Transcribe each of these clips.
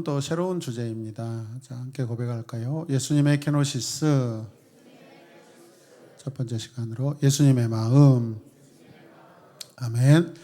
오늘은 또 새로운 주제입니다. 자, 함께 고백할까요? 예수님의 케노시스. 첫 번째 시간으로 예수님의 마음. 아멘.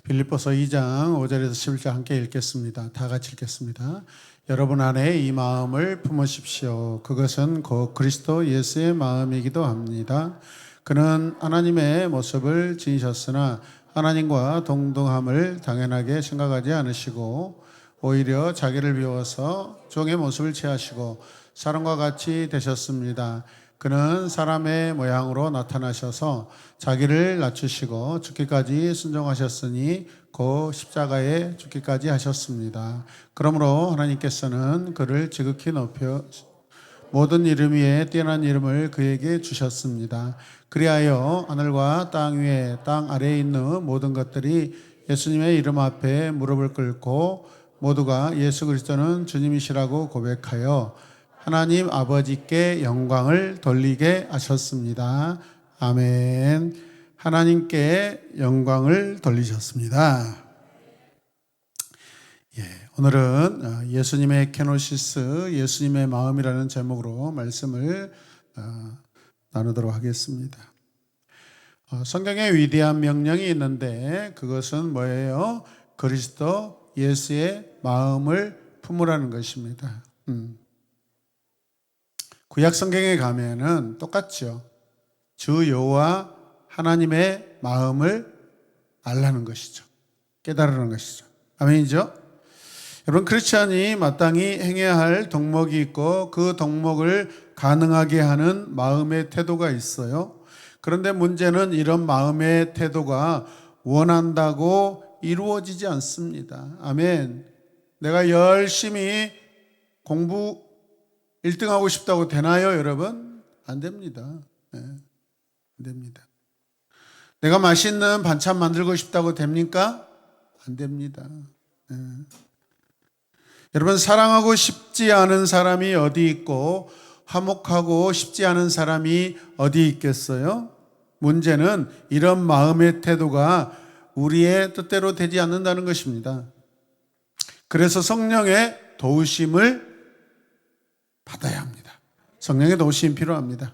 빌립보서 2장 5절에서 11절 함께 읽겠습니다. 다 같이 읽겠습니다. 여러분 안에 이 마음을 품으십시오. 그것은 곧 그리스도 예수의 마음이기도 합니다. 그는 하나님의 모습을 지니셨으나 하나님과 동등함을 당연하게 생각하지 않으시고 오히려 자기를 비워서 종의 모습을 취하시고 사람과 같이 되셨습니다. 그는 사람의 모양으로 나타나셔서 자기를 낮추시고 죽기까지 순종하셨으니 곧 십자가에 죽기까지 하셨습니다. 그러므로 하나님께서는 그를 지극히 높여 모든 이름 위에 뛰어난 이름을 그에게 주셨습니다. 그리하여 하늘과 땅 위에 땅 아래에 있는 모든 것들이 예수님의 이름 앞에 무릎을 꿇고 모두가 예수 그리스도는 주님이시라고 고백하여 하나님 아버지께 영광을 돌리게 하셨습니다. 아멘. 하나님께 영광을 돌리셨습니다. 오늘은 예수님의 케노시스, 예수님의 마음이라는 제목으로 말씀을 나누도록 하겠습니다. 성경에 위대한 명령이 있는데 그것은 뭐예요? 그리스도 예수의 마음을 품으라는 것입니다. 구약 성경에 가면은 똑같죠. 주 여호와 하나님의 마음을 알라는 것이죠. 깨달으라는 것이죠. 아멘이죠? 여러분, 크리스찬이 마땅히 행해야 할 덕목이 있고 그 덕목을 가능하게 하는 마음의 태도가 있어요. 그런데 문제는 이런 마음의 태도가 원한다고 이루어지지 않습니다. 아멘. 내가 열심히 공부 1등하고 싶다고 되나요, 여러분? 안 됩니다. 안 됩니다. 내가 맛있는 반찬 만들고 싶다고 됩니까? 안 됩니다. 여러분, 사랑하고 싶지 않은 사람이 어디 있고 화목하고 싶지 않은 사람이 어디 있겠어요? 문제는 이런 마음의 태도가 우리의 뜻대로 되지 않는다는 것입니다. 그래서 성령의 도우심을 받아야 합니다. 성령의 도우심이 필요합니다.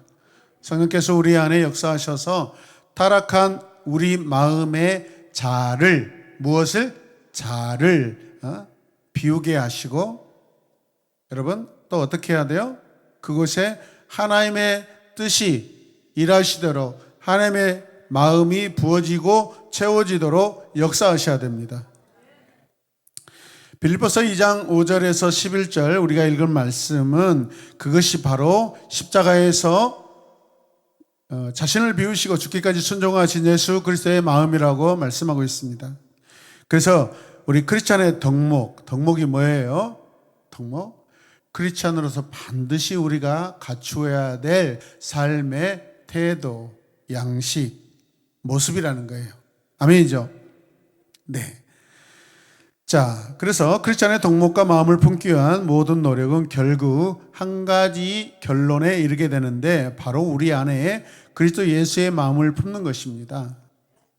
성령께서 우리 안에 역사하셔서 타락한 우리 마음의 자아를, 무엇을? 자아를 비우게 하시고, 여러분 또 어떻게 해야 돼요? 그곳에 하나님의 뜻이 일하시도록 하나님의 마음이 부어지고 채워지도록 역사하셔야 됩니다. 빌립보서 2장 5절에서 11절 우리가 읽은 말씀은 그것이 바로 십자가에서 자신을 비우시고 죽기까지 순종하신 예수 그리스도의 마음이라고 말씀하고 있습니다. 그래서 우리 크리스찬의 덕목이 뭐예요? 덕목? 크리스찬으로서 반드시 우리가 갖추어야 될 삶의 태도, 양식, 모습이라는 거예요. 아멘이죠? 네. 자, 그래서 크리스찬의 덕목과 마음을 품기 위한 모든 노력은 결국 한 가지 결론에 이르게 되는데 바로 우리 안에 그리스도 예수의 마음을 품는 것입니다.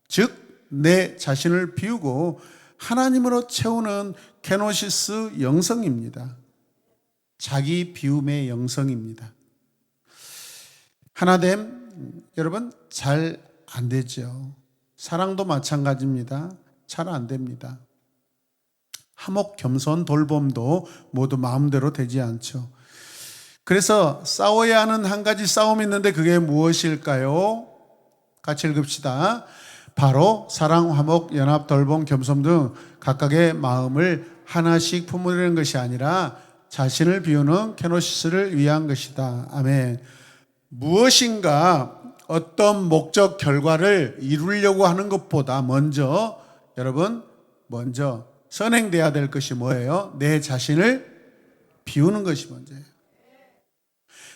즉, 내 자신을 비우고 하나님으로 채우는 케노시스 영성입니다. 자기 비움의 영성입니다. 하나됨, 여러분 잘 안 되죠. 사랑도 마찬가지입니다. 잘 안 됩니다. 화목, 겸손, 돌봄도 모두 마음대로 되지 않죠. 그래서 싸워야 하는 한 가지 싸움이 있는데 그게 무엇일까요? 같이 읽읍시다. 바로 사랑, 화목, 연합, 돌봄, 겸손 등 각각의 마음을 하나씩 품으려는 것이 아니라 자신을 비우는 케노시스를 위한 것이다. 아멘. 무엇인가 어떤 목적 결과를 이루려고 하는 것보다 먼저 선행돼야 될 것이 뭐예요? 내 자신을 비우는 것이 먼저예요.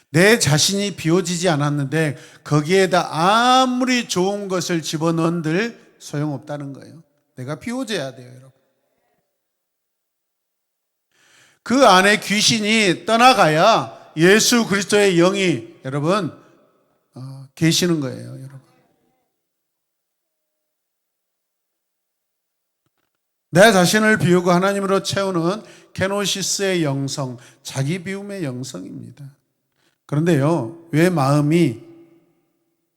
내 자신이 비워지지 않았는데 거기에다 아무리 좋은 것을 집어넣은들 소용없다는 거예요. 내가 비워져야 돼요, 여러분. 그 안에 귀신이 떠나가야 예수 그리스도의 영이 여러분 계시는 거예요, 여러분. 내 자신을 비우고 하나님으로 채우는 케노시스의 영성, 자기 비움의 영성입니다. 그런데요, 왜 마음이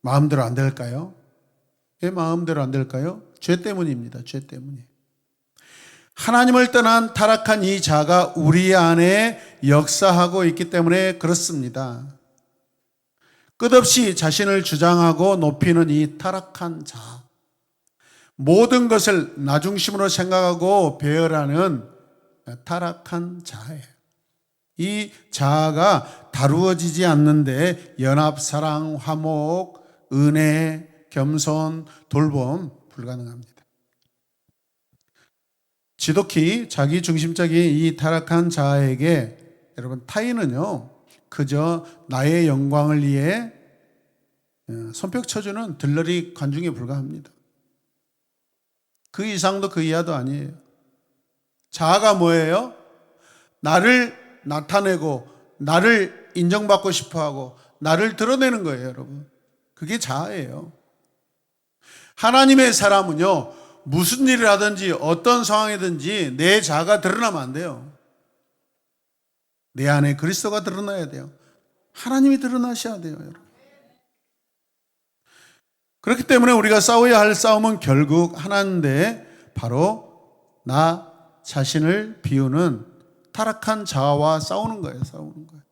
마음대로 안 될까요? 왜 마음대로 안 될까요? 죄 때문입니다. 죄 때문에. 하나님을 떠난 타락한 이 자가 우리 안에 역사하고 있기 때문에 그렇습니다. 끝없이 자신을 주장하고 높이는 이 타락한 자, 모든 것을 나 중심으로 생각하고 배열하는 타락한 자예요. 이 자아가 다루어지지 않는데 연합, 사랑, 화목, 은혜, 겸손, 돌봄 불가능합니다. 지독히 자기 중심적인 이 타락한 자아에게 여러분 타인은요 그저 나의 영광을 위해 손뼉 쳐주는 들러리 관중에 불과합니다. 그 이상도 그 이하도 아니에요. 자아가 뭐예요? 나를 나타내고 나를 인정받고 싶어하고 나를 드러내는 거예요, 여러분. 그게 자아예요. 하나님의 사람은요, 무슨 일을 하든지 어떤 상황이든지 내 자아가 드러나면 안 돼요. 내 안에 그리스도가 드러나야 돼요. 하나님이 드러나셔야 돼요, 여러분. 그렇기 때문에 우리가 싸워야 할 싸움은 결국 하나인데 바로 나 자신을 비우는 타락한 자아와 싸우는 거예요. 싸우는 거예요.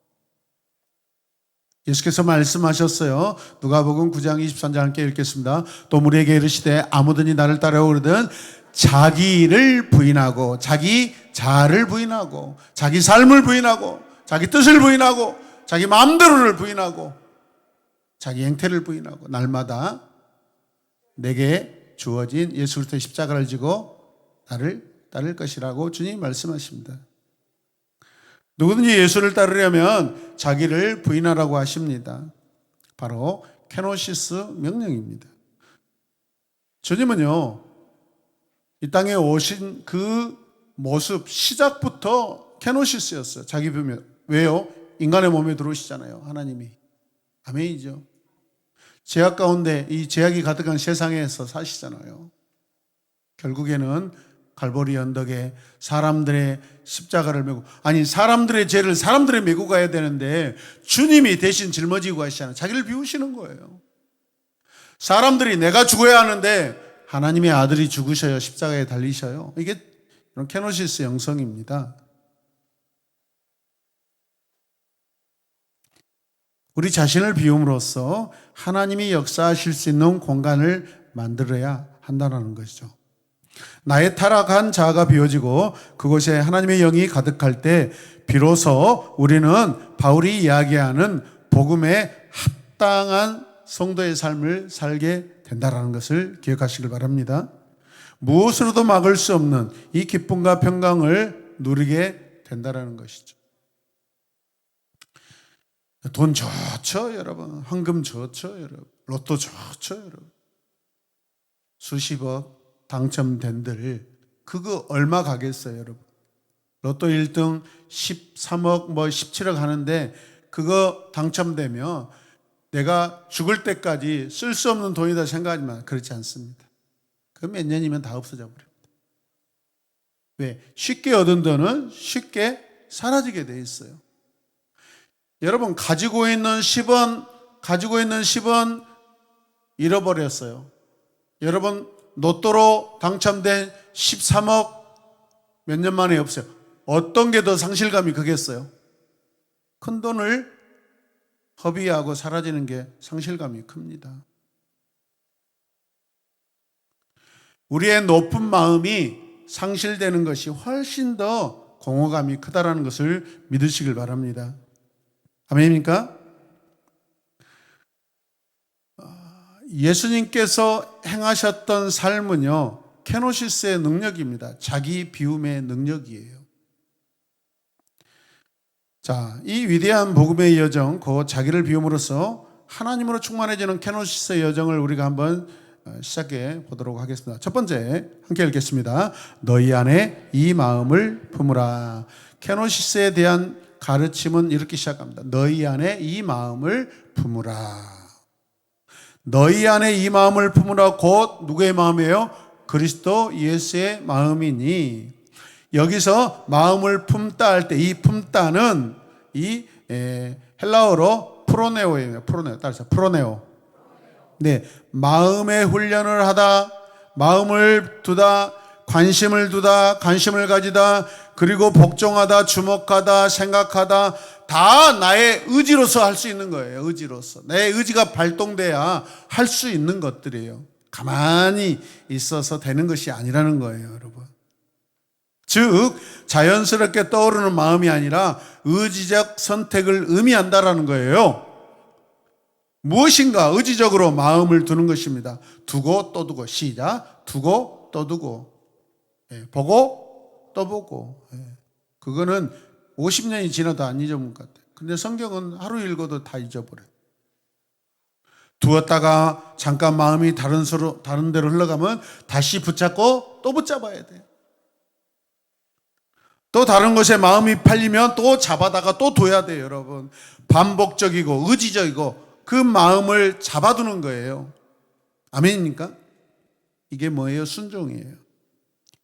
예수께서 말씀하셨어요. 누가복음 9장 23절 함께 읽겠습니다. 또 무리에게 이르시되 아무든지 나를 따라오거든 자기를 부인하고 자기 자아를 부인하고 자기 삶을 부인하고 자기 뜻을 부인하고 자기 마음대로를 부인하고 자기 행태를 부인하고 날마다 내게 주어진 예수 그리스도의 십자가를 지고 나를 따를 것이라고 주님이 말씀하십니다. 누구든지 예수를 따르려면 자기를 부인하라고 하십니다. 바로 케노시스 명령입니다. 주님은요, 이 땅에 오신 그 모습 시작부터 케노시스였어요. 자기 비우면. 왜요? 인간의 몸에 들어오시잖아요. 하나님이. 아멘이죠. 죄악 가운데 이 죄악이 가득한 세상에서 사시잖아요. 결국에는 갈보리 언덕에 사람들의 십자가를 메고, 아니 사람들의 죄를 사람들이 메고 가야 되는데 주님이 대신 짊어지고 가시잖아요. 자기를 비우시는 거예요. 사람들이 내가 죽어야 하는데 하나님의 아들이 죽으셔요. 십자가에 달리셔요. 이게 이런 케노시스 영성입니다. 우리 자신을 비움으로써 하나님이 역사하실 수 있는 공간을 만들어야 한다는 것이죠. 나의 타락한 자아가 비워지고 그곳에 하나님의 영이 가득할 때 비로소 우리는 바울이 이야기하는 복음에 합당한 성도의 삶을 살게 된다는 것을 기억하시길 바랍니다. 무엇으로도 막을 수 없는 이 기쁨과 평강을 누리게 된다는 것이죠. 돈 좋죠, 여러분. 황금 좋죠, 여러분. 로또 좋죠, 여러분. 수십억 당첨된들 그거 얼마 가겠어요, 여러분? 로또 1등 13억 17억 하는데 그거 당첨되면 내가 죽을 때까지 쓸 수 없는 돈이다 생각하지만 그렇지 않습니다. 그 몇 년이면 다 없어져 버립니다. 왜? 쉽게 얻은 돈은 쉽게 사라지게 돼 있어요. 여러분 가지고 있는 10원 잃어버렸어요. 여러분 로또로 당첨된 13억 몇 년 만에 없어요. 어떤 게 더 상실감이 크겠어요? 큰 돈을 허비하고 사라지는 게 상실감이 큽니다. 우리의 높은 마음이 상실되는 것이 훨씬 더 공허감이 크다라는 것을 믿으시길 바랍니다. 아멘입니까? 예수님께서 행하셨던 삶은요, 케노시스의 능력입니다. 자기 비움의 능력이에요. 자, 이 위대한 복음의 여정, 그 자기를 비움으로써 하나님으로 충만해지는 케노시스의 여정을 우리가 한번 시작해 보도록 하겠습니다. 첫 번째, 함께 읽겠습니다. 너희 안에 이 마음을 품으라. 케노시스에 대한 가르침은 이렇게 시작합니다. 너희 안에 이 마음을 품으라. 너희 안에 이 마음을 품으라. 곧 누구의 마음이에요? 그리스도 예수의 마음이니, 여기서 마음을 품다 할 때 이 품다는 이 헬라어로 프로네오예요. 프로네오. 따라서 프로네오. 네, 마음의 훈련을 하다, 마음을 두다, 관심을 두다, 관심을 가지다, 그리고 복종하다, 주목하다, 생각하다, 다 나의 의지로서 할 수 있는 거예요. 의지로서. 내 의지가 발동돼야 할 수 있는 것들이에요. 가만히 있어서 되는 것이 아니라는 거예요, 여러분. 즉, 자연스럽게 떠오르는 마음이 아니라 의지적 선택을 의미한다라는 거예요. 무엇인가 의지적으로 마음을 두는 것입니다. 두고 또 두고. 시작. 두고 또 두고. 보고 또 보고. 그거는 50년이 지나도 안 잊어먹을 것 같아요. 근데 성경은 하루 읽어도 다 잊어버려요. 두었다가 잠깐 마음이 다른 데로 흘러가면 다시 붙잡고 또 붙잡아야 돼요. 또 다른 것에 마음이 팔리면 또 잡아다가 또 둬야 돼요, 여러분. 반복적이고 의지적이고 그 마음을 잡아두는 거예요. 아멘입니까? 이게 뭐예요? 순종이에요.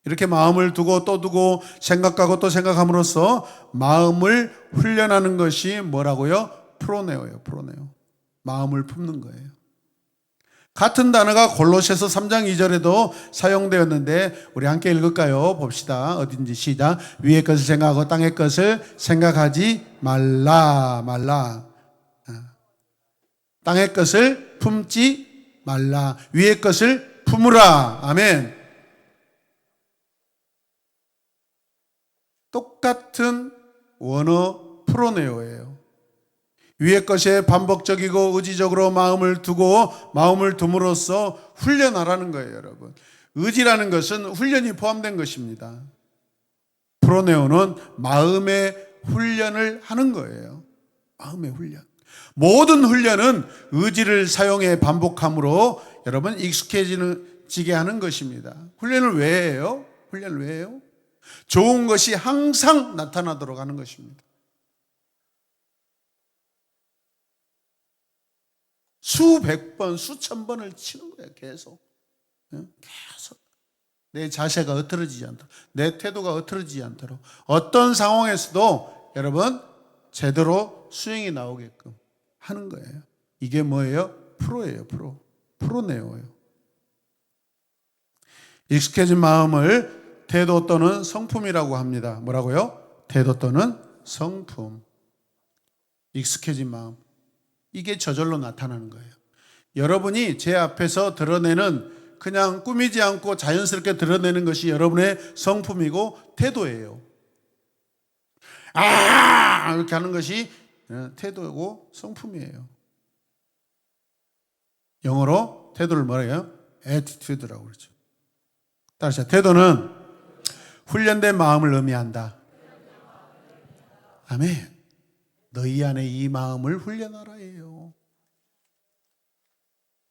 이렇게 마음을 두고 또 두고 생각하고 또 생각함으로써 마음을 훈련하는 것이 뭐라고요? 프로네오예요. 프로네오. 마음을 품는 거예요. 같은 단어가 골로새서 3장 2절에도 사용되었는데 우리 함께 읽을까요? 봅시다. 어딘지 시작. 위의 것을 생각하고 땅의 것을 생각하지 말라. 땅의 것을 품지 말라. 위의 것을 품으라. 아멘. 똑같은 원어 프로네오예요. 위의 것에 반복적이고 의지적으로 마음을 두고 마음을 둠으로써 훈련하라는 거예요, 여러분. 의지라는 것은 훈련이 포함된 것입니다. 프로네오는 마음의 훈련을 하는 거예요. 마음의 훈련. 모든 훈련은 의지를 사용해 반복함으로 여러분 익숙해지게 하는 것입니다. 훈련을 왜 해요? 훈련을 왜 해요? 좋은 것이 항상 나타나도록 하는 것입니다. 수백 번, 수천 번을 치는 거예요. 계속. 내 자세가 흐트러지지 않도록, 내 태도가 흐트러지지 않도록, 어떤 상황에서도 여러분 제대로 수행이 나오게끔 하는 거예요. 이게 뭐예요? 프로예요. 프로네오예요. 익숙해진 마음을 태도 또는 성품이라고 합니다. 뭐라고요? 태도 또는 성품. 익숙해진 마음. 이게 저절로 나타나는 거예요. 여러분이 제 앞에서 드러내는, 그냥 꾸미지 않고 자연스럽게 드러내는 것이 여러분의 성품이고 태도예요. 이렇게 하는 것이 태도고 성품이에요. 영어로 태도를 뭐라 해요? attitude라고 그러죠. 따라서 태도는 훈련된 마음을 의미한다. 아멘. 너희 안에 이 마음을 훈련하라 해요.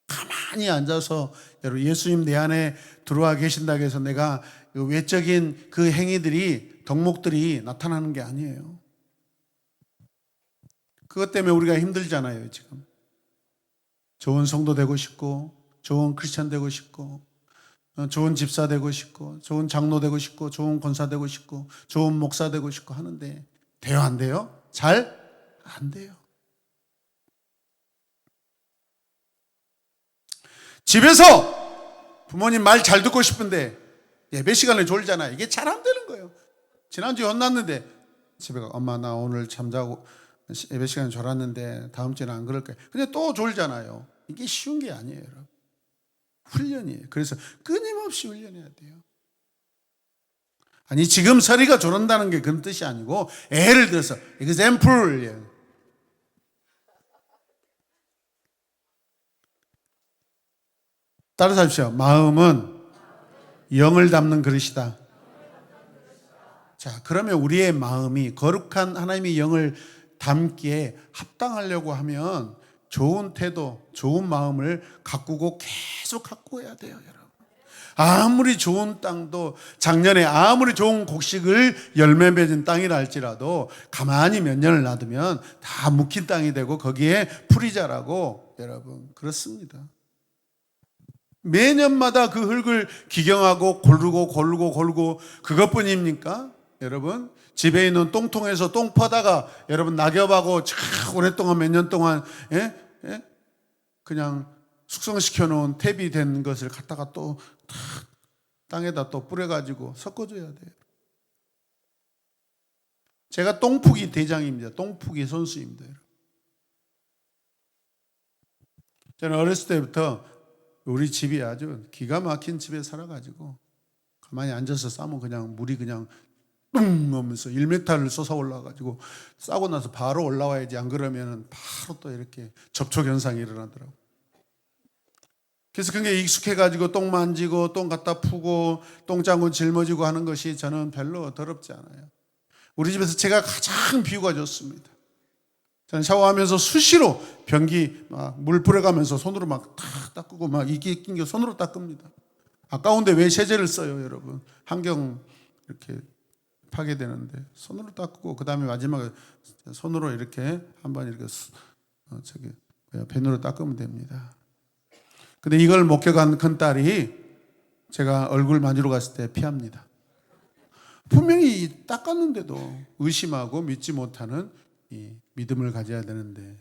가만히 앉아서 여러분 예수님 내 안에 들어와 계신다고 해서 내가 외적인 그 행위들이, 덕목들이 나타나는 게 아니에요. 그것 때문에 우리가 힘들잖아요, 지금. 좋은 성도 되고 싶고, 좋은 크리스천 되고 싶고, 좋은 집사 되고 싶고, 좋은 장로 되고 싶고, 좋은 권사 되고 싶고, 좋은 목사 되고 싶고 하는데 돼요, 안 돼요? 잘 안 돼요. 집에서 부모님 말 잘 듣고 싶은데 예배 시간에 졸잖아요. 이게 잘 안 되는 거예요. 지난주에 혼났는데 집에 가, 엄마 나 오늘 잠자고 예배 시간에 졸았는데 다음 주에는 안 그럴 거예요. 근데 또 졸잖아요. 이게 쉬운 게 아니에요, 여러분. 훈련이에요. 그래서 끊임없이 훈련해야 돼요. 아니 지금 서리가 졸한다는 게 그런 뜻이 아니고, 예를 들어서 example, 따라서 하십시오. 마음은 영을 담는 그릇이다. 자, 그러면 우리의 마음이 거룩한 하나님의 영을 담기에 합당하려고 하면 좋은 태도, 좋은 마음을 가꾸고 계속 가꾸어야 돼요, 여러분. 아무리 좋은 땅도, 작년에 아무리 좋은 곡식을 열매 맺은 땅이라 할지라도 가만히 몇 년을 놔두면 다 묵힌 땅이 되고 거기에 풀이 자라고, 여러분, 그렇습니다. 매년마다 그 흙을 기경하고 고르고 그것뿐입니까? 여러분, 집에 있는 똥통에서 똥 퍼다가 여러분 낙엽하고 참 오랫동안 몇 년 동안 그냥 숙성시켜 놓은 탭이 된 것을 갖다가 또 땅에다 또 뿌려가지고 섞어줘야 돼요. 제가 똥푸기 대장입니다. 똥푸기 선수입니다. 저는 어렸을 때부터 우리 집이 아주 기가 막힌 집에 살아가지고 가만히 앉아서 싸면 그냥 물이 그냥 뚱 하면서 1m를 솟아 올라가지고 싸고 나서 바로 올라와야지, 안 그러면 바로 또 이렇게 접촉 현상이 일어나더라고요. 그래서 그게 익숙해가지고 똥 만지고 똥 갖다 푸고 똥장군 짊어지고 하는 것이 저는 별로 더럽지 않아요. 우리 집에서 제가 가장 비유가 좋습니다. 저는 샤워하면서 수시로 변기 막 물 뿌려가면서 손으로 막 탁 닦고 막 이끼 낀 게 손으로 닦습니다. 아까운데 왜 세제를 써요, 여러분? 환경 이렇게 파괴되는데 손으로 닦고 그 다음에 마지막에 손으로 이렇게 한번 이렇게 펜으로 닦으면 됩니다. 근데 이걸 목격한 큰딸이 제가 얼굴 만지러 갔을 때 피합니다. 분명히 닦았는데도 의심하고 믿지 못하는 이 믿음을 가져야 되는데,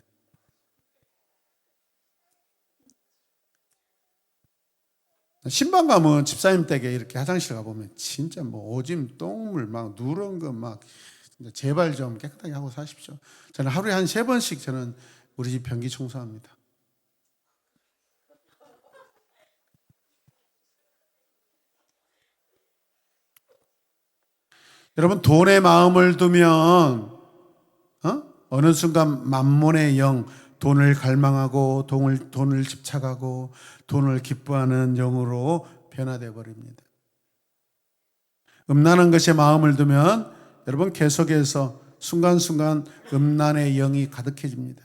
신방 가면 집사님 댁에 이렇게 화장실 가보면 진짜 뭐 오줌 똥물 막 누런 거 막 제발 좀 깨끗하게 하고 사십시오. 저는 하루에 한 3번씩 저는 우리 집 변기 청소합니다. 여러분, 돈에 마음을 두면 어느 순간 만몬의 영, 돈을 갈망하고 돈을 집착하고 돈을 기뻐하는 영으로 변화되어 버립니다. 음란한 것에 마음을 두면 여러분 계속해서 순간순간 음란의 영이 가득해집니다.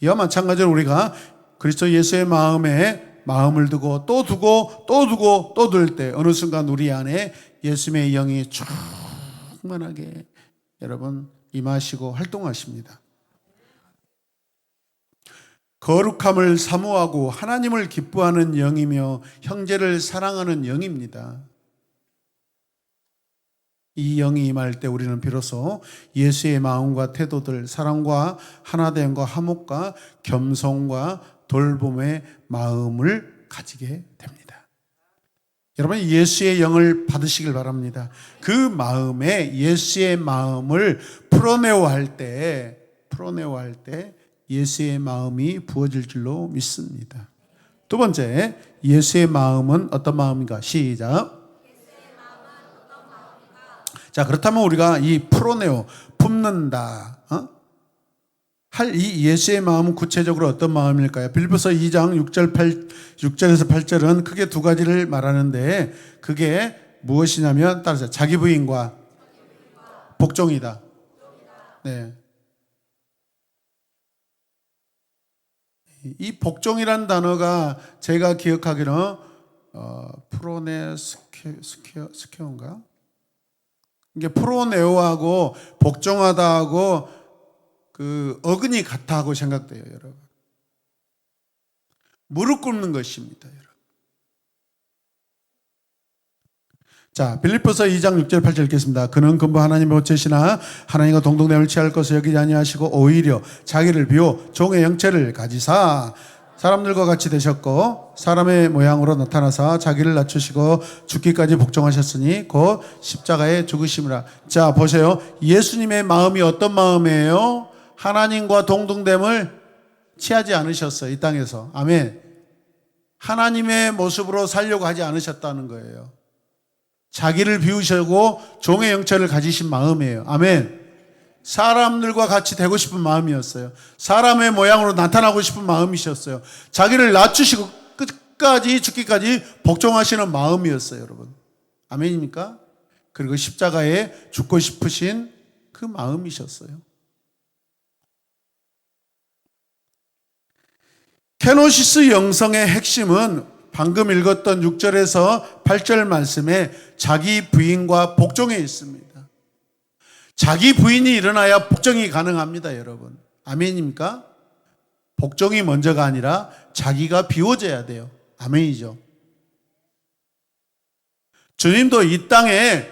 이와 마찬가지로 우리가 그리스도 예수의 마음에 마음을 두고 또 두고 또 두고 또 둘 때 어느 순간 우리 안에 예수님의 영이 충만하게 여러분 임하시고 활동하십니다. 거룩함을 사모하고 하나님을 기뻐하는 영이며 형제를 사랑하는 영입니다. 이 영이 임할 때 우리는 비로소 예수의 마음과 태도들, 사랑과 하나됨과 화목과 겸손과 돌봄의 마음을 가지게 됩니다. 여러분, 예수의 영을 받으시길 바랍니다. 그 마음에 예수의 마음을 풀어내어 할 때 예수의 마음이 부어질 줄로 믿습니다. 두 번째, 예수의 마음은 어떤 마음인가? 시작. 자, 그렇다면 우리가 이 풀어내어, 품는다, 할 이 예수의 마음은 구체적으로 어떤 마음일까요? 빌립보서 2장 6절에서 8절은 크게 두 가지를 말하는데, 그게 무엇이냐면 따라서 자기 부인과 복종이다. 네. 이 복종이란 단어가 제가 기억하기로는 프로네스케어인가? 이게 프로네오하고 복종하다하고 그 어근이 같다고 생각돼요, 여러분. 무릎 꿇는 것입니다, 여러분. 자, 빌립보서 2장 6절 8절 읽겠습니다. 그는 근본 하나님의 호체시나 하나님과 동등됨을 취할 것을 여기지 아니하시고 오히려 자기를 비워 종의 형체를 가지사 사람들과 같이 되셨고 사람의 모양으로 나타나사 자기를 낮추시고 죽기까지 복종하셨으니 곧 십자가에 죽으심이라. 자, 보세요. 예수님의 마음이 어떤 마음이에요? 하나님과 동등됨을 취하지 않으셨어요, 이 땅에서. 아멘. 하나님의 모습으로 살려고 하지 않으셨다는 거예요. 자기를 비우시고 종의 형체를 가지신 마음이에요. 아멘. 사람들과 같이 되고 싶은 마음이었어요. 사람의 모양으로 나타나고 싶은 마음이셨어요. 자기를 낮추시고 끝까지 죽기까지 복종하시는 마음이었어요, 여러분. 아멘입니까? 그리고 십자가에 죽고 싶으신 그 마음이셨어요. 케노시스 영성의 핵심은 방금 읽었던 6절에서 8절 말씀에 자기 부인과 복종에 있습니다. 자기 부인이 일어나야 복종이 가능합니다, 여러분. 아멘입니까? 복종이 먼저가 아니라 자기가 비워져야 돼요. 아멘이죠. 주님도 이 땅에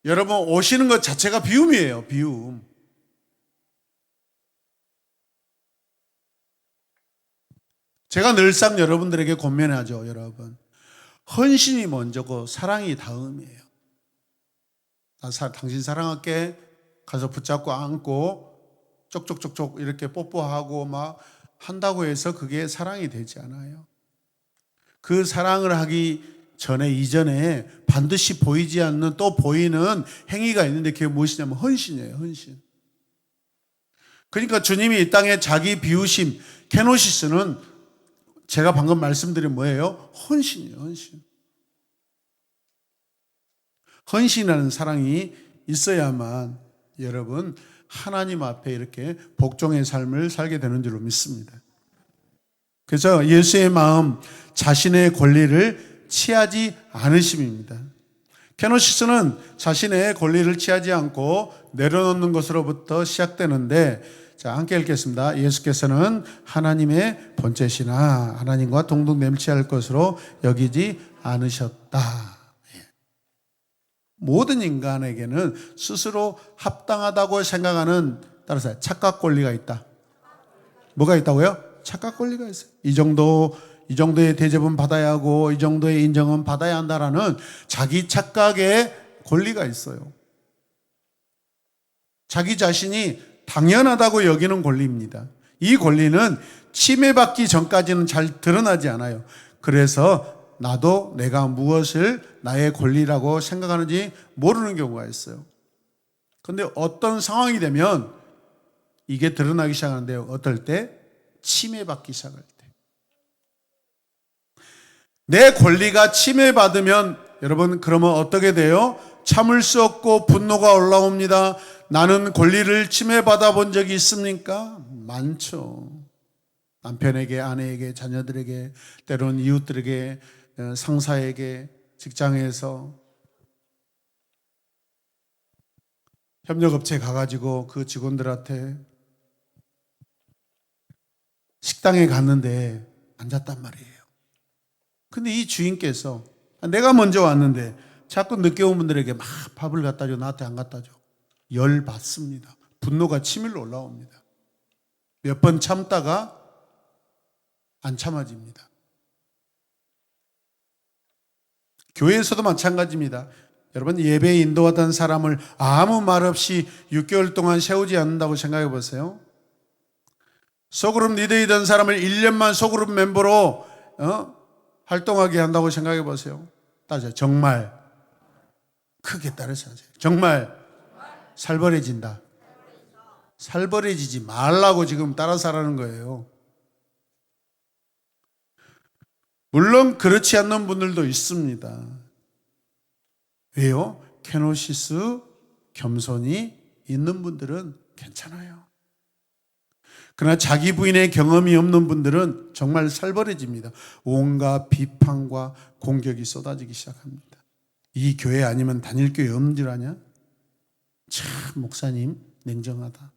여러분 오시는 것 자체가 비움이에요. 비움. 제가 늘상 여러분들에게 권면하죠. 여러분, 헌신이 먼저고 사랑이 다음이에요. 당신 사랑할게 가서 붙잡고 안고 쪽쪽쪽쪽 이렇게 뽀뽀하고 막 한다고 해서 그게 사랑이 되지 않아요. 그 사랑을 하기 전에 이전에 반드시 보이지 않는 또 보이는 행위가 있는데 그게 무엇이냐면 헌신이에요. 헌신. 그러니까 주님이 이 땅에 자기 비우심 케노시스는 제가 방금 말씀드린 뭐예요? 헌신이에요. 헌신. 헌신이라는 사랑이 있어야만 여러분 하나님 앞에 이렇게 복종의 삶을 살게 되는 줄로 믿습니다. 그래서 예수의 마음, 자신의 권리를 취하지 않으심입니다. 케노시스는 자신의 권리를 취하지 않고 내려놓는 것으로부터 시작되는데, 자, 함께 읽겠습니다. 예수께서는 하나님의 본체시나 하나님과 동등됨치할 것으로 여기지 않으셨다. 모든 인간에게는 스스로 합당하다고 생각하는, 따라서 착각 권리가 있다. 뭐가 있다고요? 착각 권리가 있어요. 이 정도의 대접은 받아야 하고 이 정도의 인정은 받아야 한다라는 자기 착각의 권리가 있어요. 자기 자신이 당연하다고 여기는 권리입니다. 이 권리는 침해받기 전까지는 잘 드러나지 않아요. 그래서 나도 내가 무엇을 나의 권리라고 생각하는지 모르는 경우가 있어요. 그런데 어떤 상황이 되면 이게 드러나기 시작하는데요. 어떨 때? 침해받기 시작할 때. 내 권리가 침해받으면 여러분 그러면 어떻게 돼요? 참을 수 없고 분노가 올라옵니다. 나는 권리를 침해받아 본 적이 있습니까? 많죠. 남편에게, 아내에게, 자녀들에게, 때로는 이웃들에게, 상사에게, 직장에서 협력업체 가가지고 그 직원들한테 식당에 갔는데 앉았단 말이에요. 근데 이 주인께서 내가 먼저 왔는데 자꾸 늦게 온 분들에게 막 밥을 갖다 줘, 나한테 안 갖다 줘. 열 받습니다. 분노가 치밀러 올라옵니다. 몇 번 참다가 안 참아집니다. 교회에서도 마찬가지입니다. 여러분, 예배에 인도하던 사람을 아무 말 없이 6개월 동안 세우지 않는다고 생각해 보세요. 소그룹 리더이던 사람을 1년만 소그룹 멤버로 활동하게 한다고 생각해 보세요. 따져, 정말 크게 따라서 하세요. 정말 살벌해진다. 살벌해지지 말라고 지금 따라서 하라는 거예요. 물론 그렇지 않는 분들도 있습니다. 왜요? 케노시스, 겸손이 있는 분들은 괜찮아요. 그러나 자기 부인의 경험이 없는 분들은 정말 살벌해집니다. 온갖 비판과 공격이 쏟아지기 시작합니다. 이 교회 아니면 다닐 교회 없는 줄 아냐? 참 목사님 냉정하다.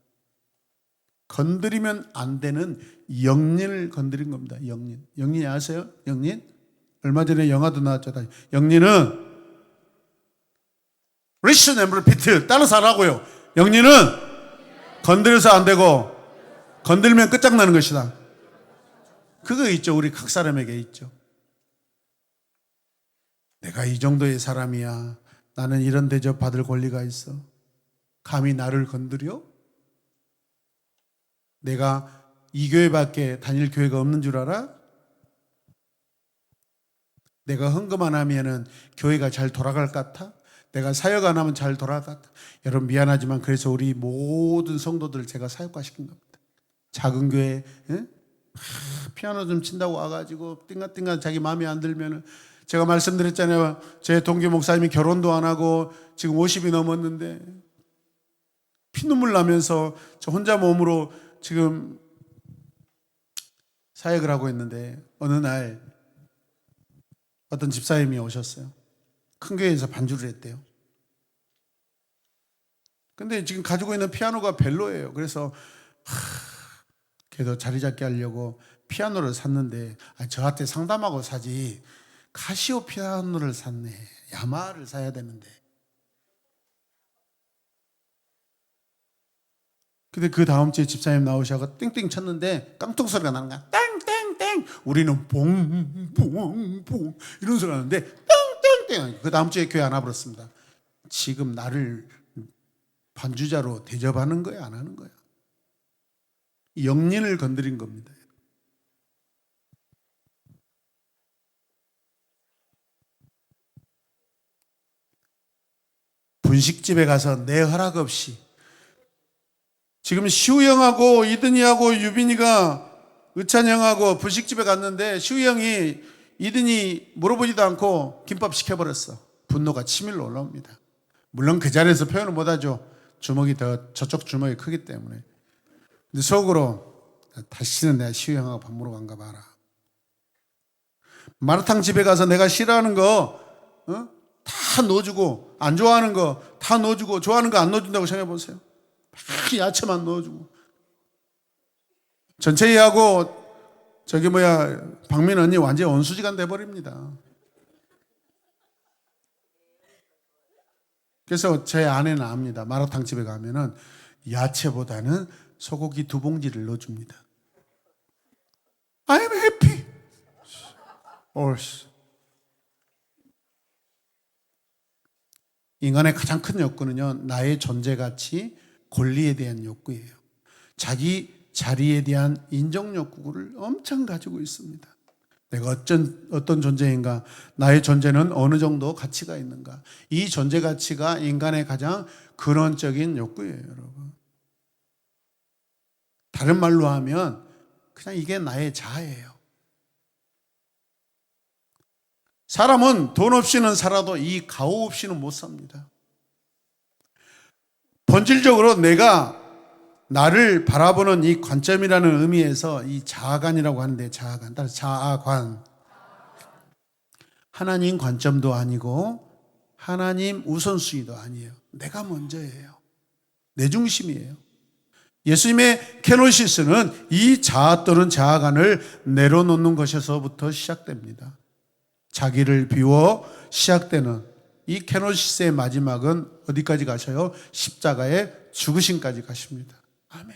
건드리면 안 되는 영린을 건드린 겁니다. 영린. 영린이 아세요? 영린? 얼마 전에 영화도 나왔잖아요. 영린은 리슨 앰블 피트 따라서 하라고요. 영린은 건드려서 안 되고 건들면 끝장나는 것이다. 그거 있죠. 우리 각 사람에게 있죠. 내가 이 정도의 사람이야. 나는 이런 대접 받을 권리가 있어. 감히 나를 건드려? 내가 이 교회밖에 다닐 교회가 없는 줄 알아? 내가 헌금 안 하면은 교회가 잘 돌아갈 것 같아? 내가 사역 안 하면 잘 돌아갈 것 같아? 여러분 미안하지만 그래서 우리 모든 성도들 제가 사역화 시킨 겁니다. 작은 교회 피아노 좀 친다고 와가지고 띵가띵가 자기 마음에 안 들면은 제가 말씀드렸잖아요. 제 동기 목사님이 결혼도 안 하고 지금 50이 넘었는데 피눈물 나면서 저 혼자 몸으로 지금 사역을 하고 있는데 어느 날 어떤 집사님이 오셨어요. 큰 교회에서 반주를 했대요. 근데 지금 가지고 있는 피아노가 벨로예요. 그래서 걔도 자리 잡게 하려고 피아노를 샀는데 저한테 상담하고 사지 카시오 피아노를 샀네. 야마하를 사야 되는데. 근데 그 다음 주에 집사님 나오셔서 띵띵 쳤는데 깡통 소리가 나는 거야. 땡땡땡. 우리는 봉봉봉 이런 소리가 나는데 땡땡땡. 그 다음 주에 교회 안 와버렸습니다. 지금 나를 반주자로 대접하는 거야, 안 하는 거야? 영린을 건드린 겁니다. 분식집에 가서 내 허락 없이 지금 시우 형하고 이든이하고 유빈이가 의찬 형하고 분식집에 갔는데 시우 형이 이든이 물어보지도 않고 김밥 시켜버렸어. 분노가 치밀러 올라옵니다. 물론 그 자리에서 표현을 못하죠. 주먹이 더 저쪽 주먹이 크기 때문에. 근데 속으로 다시는 내가 시우 형하고 밥 먹으러 간가 봐라. 마라탕 집에 가서 내가 싫어하는 거 다 넣어주고 안 좋아하는 거 다 넣어주고 좋아하는 거 안 넣어준다고 생각해보세요. 막 야채만 넣어주고 전체희하고 박민 언니 완전히 원수지간 돼버립니다. 그래서 제 아내는 압니다. 마라탕 집에 가면은 야채보다는 소고기 2봉지를 넣어줍니다. I'm happy. 인간의 가장 큰 욕구는요, 나의 존재 가치, 권리에 대한 욕구예요. 자기 자리에 대한 인정 욕구를 엄청 가지고 있습니다. 내가 어떤 존재인가, 나의 존재는 어느 정도 가치가 있는가. 이 존재 가치가 인간의 가장 근원적인 욕구예요, 여러분. 다른 말로 하면 그냥 이게 나의 자아예요. 사람은 돈 없이는 살아도 이 가오 없이는 못 삽니다. 본질적으로 내가 나를 바라보는 이 관점이라는 의미에서 이 자아관이라고 하는데, 자아관, 따라서 자아관. 하나님 관점도 아니고 하나님 우선순위도 아니에요. 내가 먼저예요. 내 중심이에요. 예수님의 케노시스는 이 자아 또는 자아관을 내려놓는 것에서부터 시작됩니다. 자기를 비워 시작되는 이 케노시스의 마지막은 어디까지 가셔요? 십자가의 죽으심까지 가십니다. 아멘.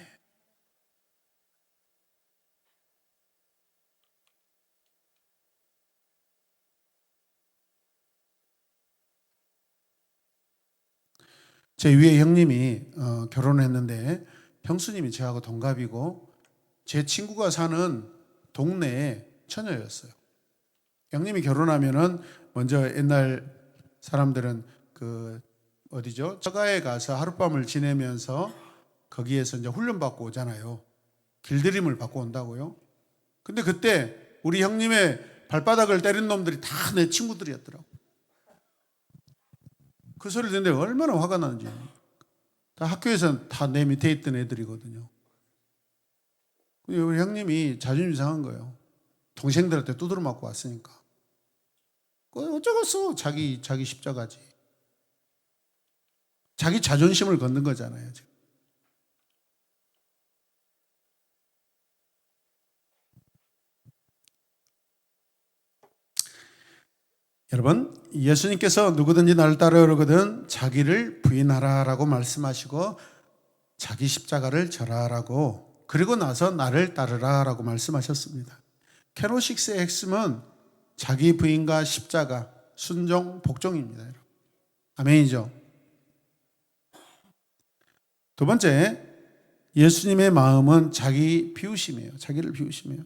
제 위에 형님이 결혼했는데 형수님이 저하고 동갑이고 제 친구가 사는 동네에 처녀였어요. 형님이 결혼하면은 먼저 옛날 사람들은 어디죠? 처가에 가서 하룻밤을 지내면서 거기에서 이제 훈련받고 오잖아요. 길들임을 받고 온다고요. 근데 그때 우리 형님의 발바닥을 때린 놈들이 다 내 친구들이었더라고. 그 소리를 듣는데 얼마나 화가 나는지. 다 학교에서는 다 내 밑에 있던 애들이거든요. 우리 형님이 자존심 상한 거예요. 동생들한테 두드려 맞고 왔으니까. 어쩌겠어. 자기 십자가지. 자기 자존심을 걷는 거잖아요, 지금. 여러분, 예수님께서 누구든지 나를 따르거든 자기를 부인하라라고 말씀하시고 자기 십자가를 져라라고, 그리고 나서 나를 따르라라고 말씀하셨습니다. 케노식스의 핵심은 자기 부인과 십자가, 순종, 복종입니다. 여러분. 아멘이죠. 두 번째, 예수님의 마음은 자기 비우심이에요. 자기를 비우심이에요.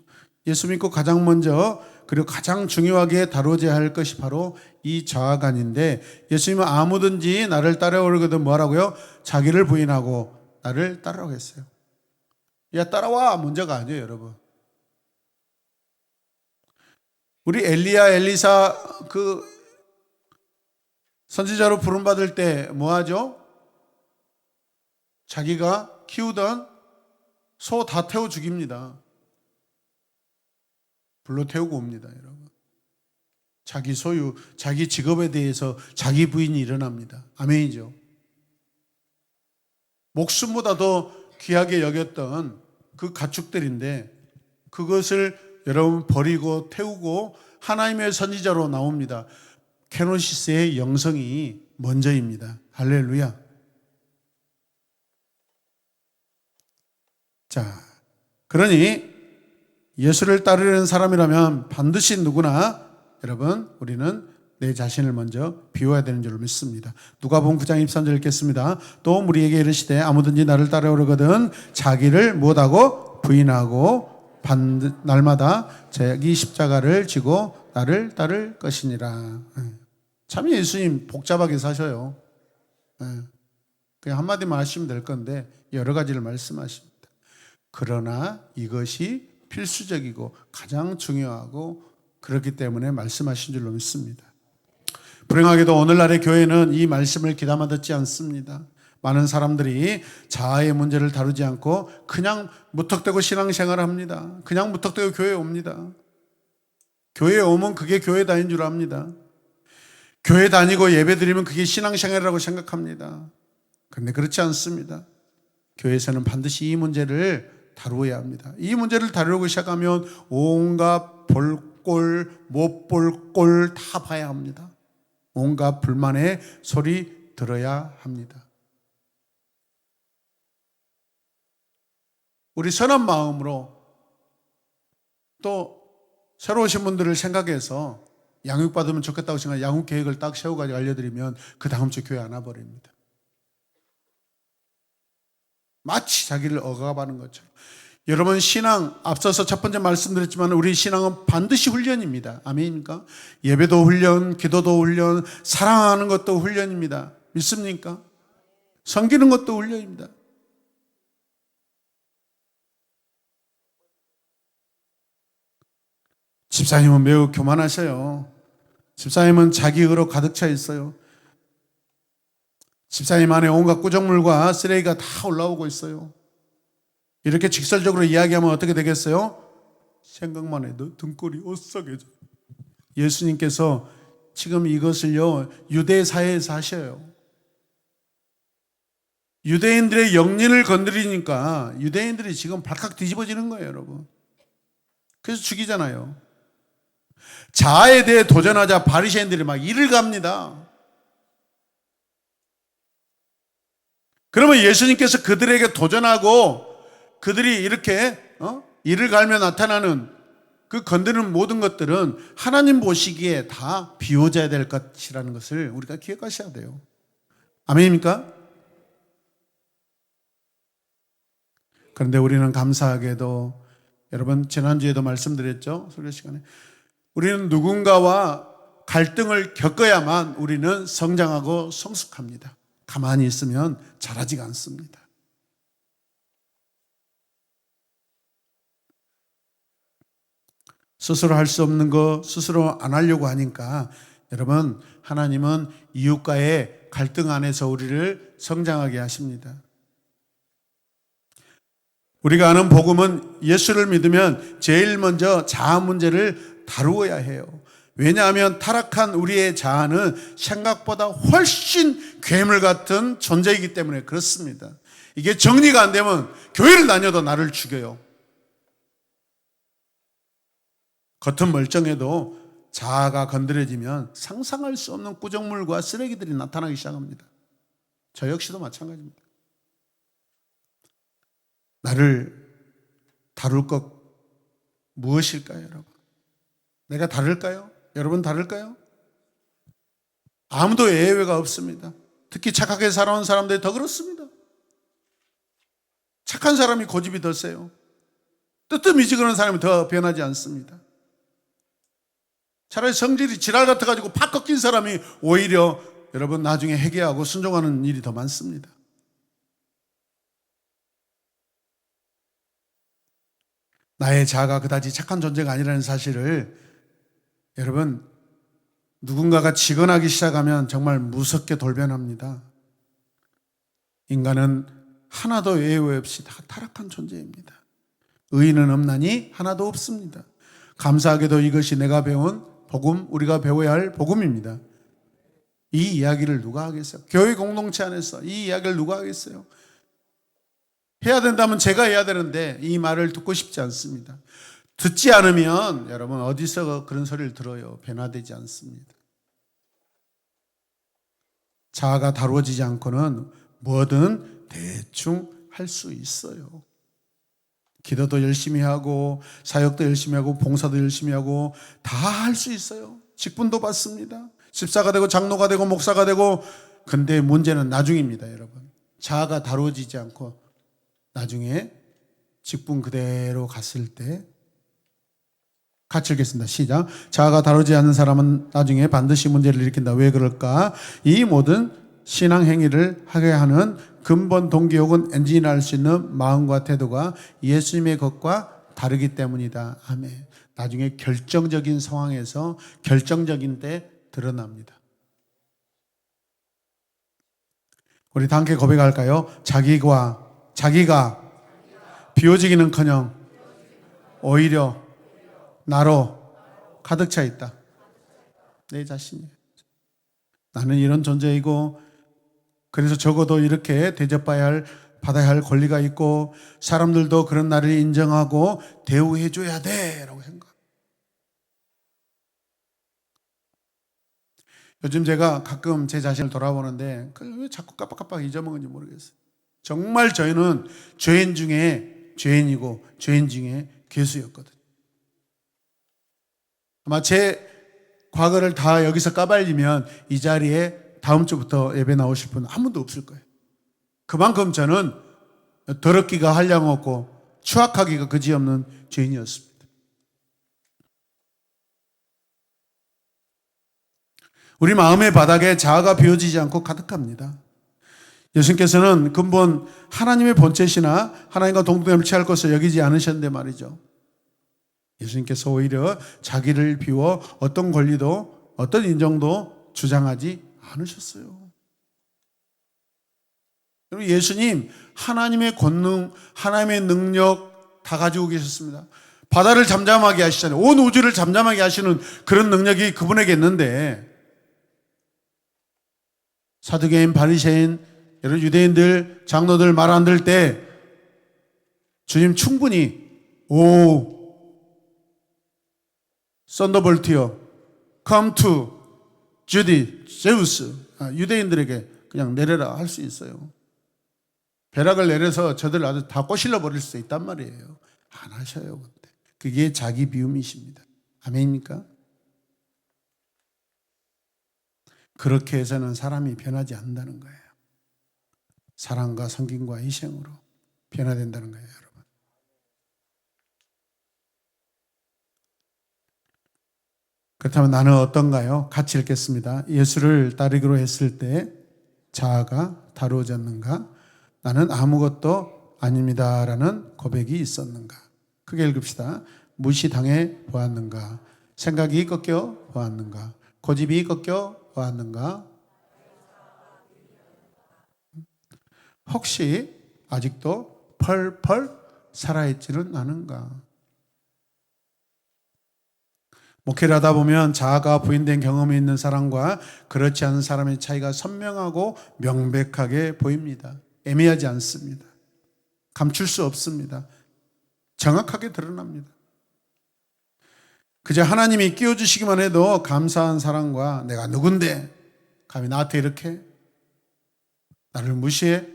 예수 믿고 가장 먼저 그리고 가장 중요하게 다루어야 할 것이 바로 이 자아관인데, 예수님은 아무든지 나를 따라오려거든 뭐하라고요? 자기를 부인하고 나를 따르라고 했어요. 야, 따라와 문제가 아니에요, 여러분. 우리 엘리야, 엘리사 선지자로 부름받을 때 뭐하죠? 자기가 키우던 소 다 태워 죽입니다. 불로 태우고 옵니다, 여러분. 자기 소유, 자기 직업에 대해서 자기 부인이 일어납니다. 아멘이죠. 목숨보다 더 귀하게 여겼던 그 가축들인데 그것을 여러분 버리고 태우고 하나님의 선지자로 나옵니다. 케노시스의 영성이 먼저입니다. 할렐루야. 자, 그러니 예수를 따르는 사람이라면 반드시 누구나 여러분 우리는 내 자신을 먼저 비워야 되는 줄로 믿습니다. 누가복음 9장 23절 읽겠습니다. 또 우리에게 이르시되 아무든지 나를 따르려거든 자기를 못하고 부인하고 날마다 자기 십자가를 지고 나를 따를 것이니라. 참 예수님 복잡하게 사셔요. 그냥 한마디만 하시면 될 건데 여러 가지를 말씀하십니다. 그러나 이것이 필수적이고 가장 중요하고 그렇기 때문에 말씀하신 줄로 믿습니다. 불행하게도 오늘날의 교회는 이 말씀을 귀담아 듣지 않습니다. 많은 사람들이 자아의 문제를 다루지 않고 그냥 무턱대고 신앙생활을 합니다. 그냥 무턱대고 교회에 옵니다. 교회에 오면 그게 교회 다닌 줄 압니다. 교회 다니고 예배 드리면 그게 신앙생활이라고 생각합니다. 그런데 그렇지 않습니다. 교회에서는 반드시 이 문제를 다루어야 합니다. 이 문제를 다루려고 시작하면 온갖 볼 꼴, 못 볼 꼴 다 봐야 합니다. 온갖 불만의 소리 들어야 합니다. 우리 선한 마음으로 또 새로 오신 분들을 생각해서 양육받으면 좋겠다고 생각해 양육 계획을 딱 세워가지고 알려드리면 그 다음 주 교회 안 와버립니다. 마치 자기를 억압하는 것처럼. 여러분 신앙 앞서서 첫 번째 말씀드렸지만 우리 신앙은 반드시 훈련입니다. 아멘입니까? 예배도 훈련, 기도도 훈련, 사랑하는 것도 훈련입니다. 믿습니까? 섬기는 것도 훈련입니다. 집사님은 매우 교만하셔요. 집사님은 자기 의로 가득 차 있어요. 집사님 안에 온갖 꾸정물과 쓰레기가 다 올라오고 있어요. 이렇게 직설적으로 이야기하면 어떻게 되겠어요? 생각만 해도 등골이 오싹해져요. 예수님께서 지금 이것을요 유대 사회에서 하셔요. 유대인들의 영린을 건드리니까 유대인들이 지금 발칵 뒤집어지는 거예요, 여러분. 그래서 죽이잖아요. 자아에 대해 도전하자 바리새인들이 막 일을 갑니다. 그러면 예수님께서 그들에게 도전하고 그들이 이렇게 일을 갈며 나타나는 그 건드리는 모든 것들은 하나님 보시기에 다 비워져야 될 것이라는 것을 우리가 기억하셔야 돼요. 아멘입니까? 그런데 우리는 감사하게도 여러분 지난주에도 말씀드렸죠? 설교 시간에 우리는 누군가와 갈등을 겪어야만 우리는 성장하고 성숙합니다. 가만히 있으면 자라지가 않습니다. 스스로 할 수 없는 거 스스로 안 하려고 하니까 여러분 하나님은 이웃과의 갈등 안에서 우리를 성장하게 하십니다. 우리가 아는 복음은 예수를 믿으면 제일 먼저 자아 문제를 다루어야 해요. 왜냐하면 타락한 우리의 자아는 생각보다 훨씬 괴물 같은 존재이기 때문에 그렇습니다. 이게 정리가 안 되면 교회를 다녀도 나를 죽여요. 겉은 멀쩡해도 자아가 건드려지면 상상할 수 없는 꾸정물과 쓰레기들이 나타나기 시작합니다. 저 역시도 마찬가지입니다. 나를 다룰 것 무엇일까요, 여러분? 내가 다를까요? 여러분 다를까요? 아무도 예외가 없습니다. 특히 착하게 살아온 사람들이 더 그렇습니다. 착한 사람이 고집이 더 세요. 뜨뜻미지근한 사람이 더 변하지 않습니다. 차라리 성질이 지랄 같아가지고 팍 꺾인 사람이 오히려 여러분 나중에 회개하고 순종하는 일이 더 많습니다. 나의 자아가 그다지 착한 존재가 아니라는 사실을 여러분 누군가가 직언하기 시작하면 정말 무섭게 돌변합니다. 인간은 하나도 예외 없이 다 타락한 존재입니다. 의인은 없나니 하나도 없습니다. 감사하게도 이것이 내가 배운 복음, 우리가 배워야 할 복음입니다. 이 이야기를 누가 하겠어요? 교회 공동체 안에서 이 이야기를 누가 하겠어요? 해야 된다면 제가 해야 되는데 이 말을 듣고 싶지 않습니다. 듣지 않으면 여러분 어디서 그런 소리를 들어요? 변화되지 않습니다. 자아가 다루어지지 않고는 뭐든 대충 할 수 있어요. 기도도 열심히 하고 사역도 열심히 하고 봉사도 열심히 하고 다 할 수 있어요. 직분도 받습니다. 집사가 되고 장로가 되고 목사가 되고. 근데 문제는 나중입니다, 여러분. 자아가 다루어지지 않고 나중에 직분 그대로 갔을 때 같이 읽겠습니다. 시작. 자아가 다루지 않는 사람은 나중에 반드시 문제를 일으킨다. 왜 그럴까? 이 모든 신앙 행위를 하게 하는 근본 동기 혹은 엔진이 할 수 있는 마음과 태도가 예수님의 것과 다르기 때문이다. 아멘. 나중에 결정적인 상황에서 결정적인 때 드러납니다. 우리 다 함께 고백할까요? 자기가 비워지기는커녕 오히려 나로 가득 차 있다. 내 자신이. 나는 이런 존재이고 그래서 적어도 이렇게 받아야 할 권리가 있고 사람들도 그런 나를 인정하고 대우해 줘야 돼 라고 생각. 요즘 제가 가끔 제 자신을 돌아보는데 왜 자꾸 깜빡깜빡 잊어먹은지 모르겠어요. 정말 저희는 죄인 중에 죄인이고 죄인 중에 괴수였거든요. 아마 제 과거를 다 여기서 까발리면 이 자리에 다음 주부터 예배 나오실 분 아무도 없을 거예요. 그만큼 저는 더럽기가 한량없고 추악하기가 그지없는 죄인이었습니다. 우리 마음의 바닥에 자아가 비워지지 않고 가득합니다. 예수님께서는 근본 하나님의 본체시나 하나님과 동등함을 취할 것을 여기지 않으셨는데 말이죠. 예수님께서 오히려 자기를 비워 어떤 권리도 어떤 인정도 주장하지 않으셨어요. 예수님 하나님의 권능, 하나님의 능력 다 가지고 계셨습니다. 바다를 잠잠하게 하시잖아요. 온 우주를 잠잠하게 하시는 그런 능력이 그분에게 있는데 사두개인, 바리새인, 여러 유대인들, 장로들 말 안 들을 때 주님 충분히 썬더볼트요, come to 주디, 제우스, 유대인들에게 그냥 내려라 할 수 있어요. 벼락을 내려서 저들 아주 다 꼬실러 버릴 수 있단 말이에요. 안 하셔요. 근데 그게 자기 비움이십니다. 아멘입니까? 그렇게 해서는 사람이 변하지 않는다는 거예요. 사랑과 섬김과 희생으로 변화된다는 거예요, 여러분. 그렇다면 나는 어떤가요? 같이 읽겠습니다. 예수를 따르기로 했을 때 자아가 다루어졌는가? 나는 아무것도 아닙니다라는 고백이 있었는가? 크게 읽읍시다. 무시당해 보았는가? 생각이 꺾여 보았는가? 고집이 꺾여 보았는가? 혹시 아직도 펄펄 살아있지는 않은가? 목회를 하다 보면 자아가 부인된 경험이 있는 사람과 그렇지 않은 사람의 차이가 선명하고 명백하게 보입니다. 애매하지 않습니다. 감출 수 없습니다. 정확하게 드러납니다. 그저 하나님이 끼워주시기만 해도 감사한 사람과 내가 누군데 감히 나한테 이렇게 나를 무시해?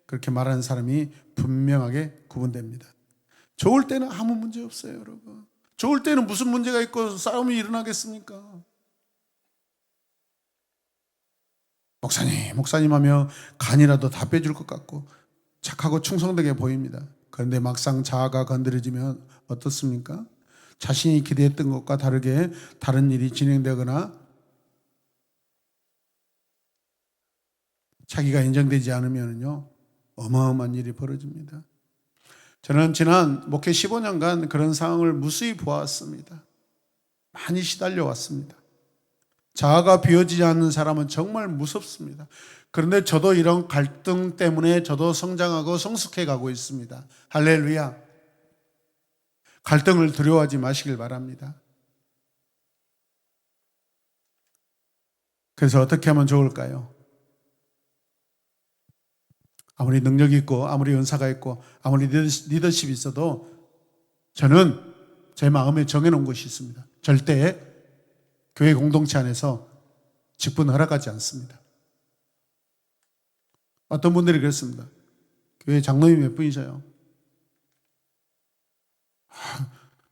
그렇게 말하는 사람이 분명하게 구분됩니다. 좋을 때는 아무 문제 없어요, 여러분. 좋을 때는 무슨 문제가 있고 싸움이 일어나겠습니까? 목사님 하며 간이라도 다 빼줄 것 같고 착하고 충성되게 보입니다. 그런데 막상 자아가 건드려지면 어떻습니까? 자신이 기대했던 것과 다르게 다른 일이 진행되거나 자기가 인정되지 않으면요 어마어마한 일이 벌어집니다. 저는 지난 목회 15년간 그런 상황을 무수히 보았습니다. 많이 시달려 왔습니다. 자아가 비워지지 않는 사람은 정말 무섭습니다. 그런데 저도 이런 갈등 때문에 저도 성장하고 성숙해 가고 있습니다. 할렐루야. 갈등을 두려워하지 마시길 바랍니다. 그래서 어떻게 하면 좋을까요? 아무리 능력이 있고 아무리 은사가 있고 아무리 리더십이 있어도 저는 제 마음에 정해놓은 것이 있습니다. 절대 교회 공동체 안에서 직분 허락하지 않습니다. 어떤 분들이 그랬습니다. 교회 장로님이 몇 분이셔요?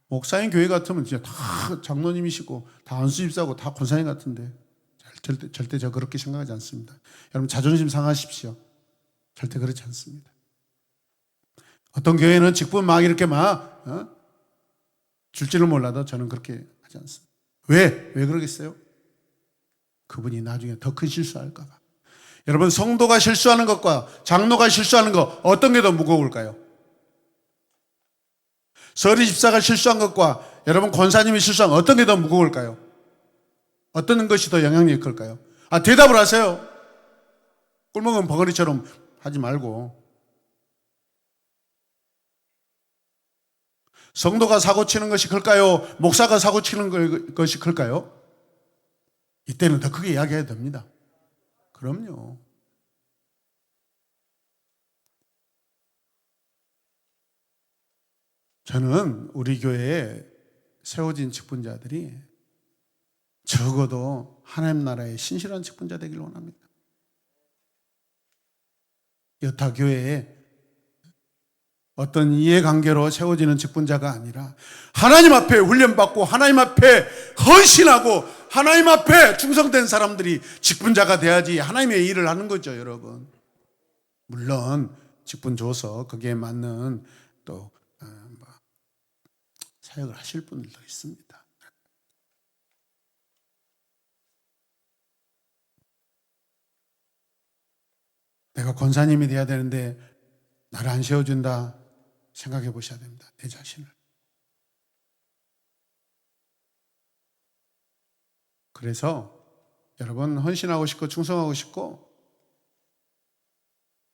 목사님 교회 같으면 진짜 다 장로님이시고 다 안수집사고 다 권사님 같은데 절대 저 그렇게 생각하지 않습니다. 여러분 자존심 상하십시오. 절대 그렇지 않습니다. 어떤 교회는 직분 막 이렇게 줄지는 몰라도 저는 그렇게 하지 않습니다. 왜 그러겠어요? 그분이 나중에 더 큰 실수할까 봐. 여러분 성도가 실수하는 것과 장로가 실수하는 것 어떤 게 더 무거울까요? 서리 집사가 실수한 것과 여러분 권사님이 실수한 것 어떤 게 더 무거울까요? 어떤 것이 더 영향력이 클까요? 대답을 하세요. 꿀먹은 버거리처럼 하지 말고. 성도가 사고치는 것이 클까요? 목사가 사고치는 것이 클까요? 이때는 더 크게 이야기해야 됩니다. 그럼요. 저는 우리 교회에 세워진 직분자들이 적어도 하나님 나라의 신실한 직분자 되기를 원합니다. 여타 교회에 어떤 이해관계로 세워지는 직분자가 아니라 하나님 앞에 훈련받고 하나님 앞에 헌신하고 하나님 앞에 충성된 사람들이 직분자가 돼야지 하나님의 일을 하는 거죠, 여러분. 물론 직분 줘서 거기에 맞는 또 사역을 하실 분들도 있습니다. 내가 권사님이 돼야 되는데 나를 안 세워준다 생각해 보셔야 됩니다. 내 자신을. 그래서 여러분 헌신하고 싶고 충성하고 싶고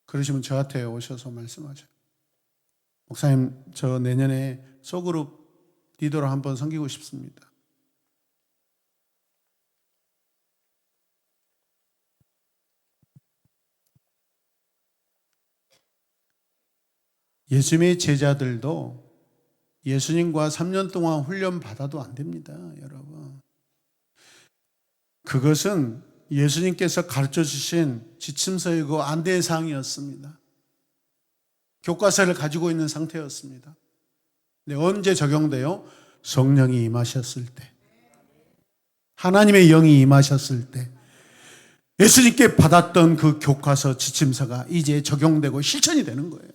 그러시면 저한테 오셔서 말씀하세요. 목사님 저 내년에 소그룹 리더로 한번 섬기고 싶습니다. 예수님의 제자들도 예수님과 3년 동안 훈련 받아도 안 됩니다, 여러분. 그것은 예수님께서 가르쳐 주신 지침서이고 안대의 사항이었습니다. 교과서를 가지고 있는 상태였습니다. 근데 언제 적용돼요? 성령이 임하셨을 때, 하나님의 영이 임하셨을 때 예수님께 받았던 그 교과서 지침서가 이제 적용되고 실천이 되는 거예요.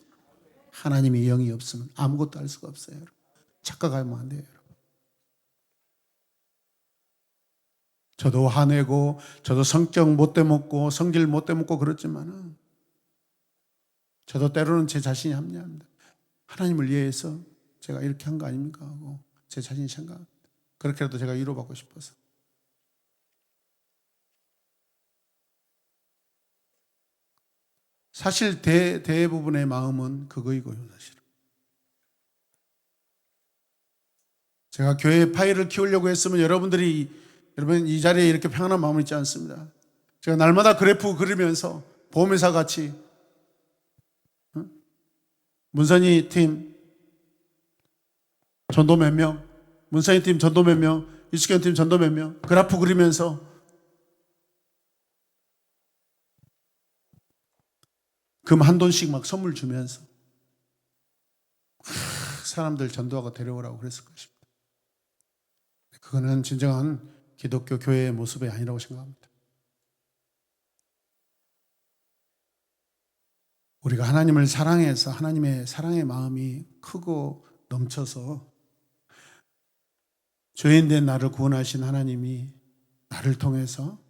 하나님의 영이 없으면 아무것도 할 수가 없어요. 착각하면 안 돼요. 저도 화내고 저도 성격 못돼 먹고 성질 못돼 먹고 그렇지만은 저도 때로는 제 자신이 합리합니다. 하나님을 위해서 제가 이렇게 한 거 아닙니까 하고 제 자신이 생각합니다. 그렇게라도 제가 위로받고 싶어서. 사실 대부분의 마음은 그거이고요, 사실. 제가 교회 파일을 키우려고 했으면 여러분 이 자리에 이렇게 평안한 마음은 있지 않습니다. 제가 날마다 그래프 그리면서 보험회사 같이 문선희 팀 전도 몇 명, 문선희 팀 전도 몇 명, 이수경 팀 전도 몇 명, 그래프 그리면서 금 한 돈씩 막 선물 주면서 사람들 전도하고 데려오라고 그랬을 것입니다. 그거는 진정한 기독교 교회의 모습이 아니라고 생각합니다. 우리가 하나님을 사랑해서 하나님의 사랑의 마음이 크고 넘쳐서 죄인된 나를 구원하신 하나님이 나를 통해서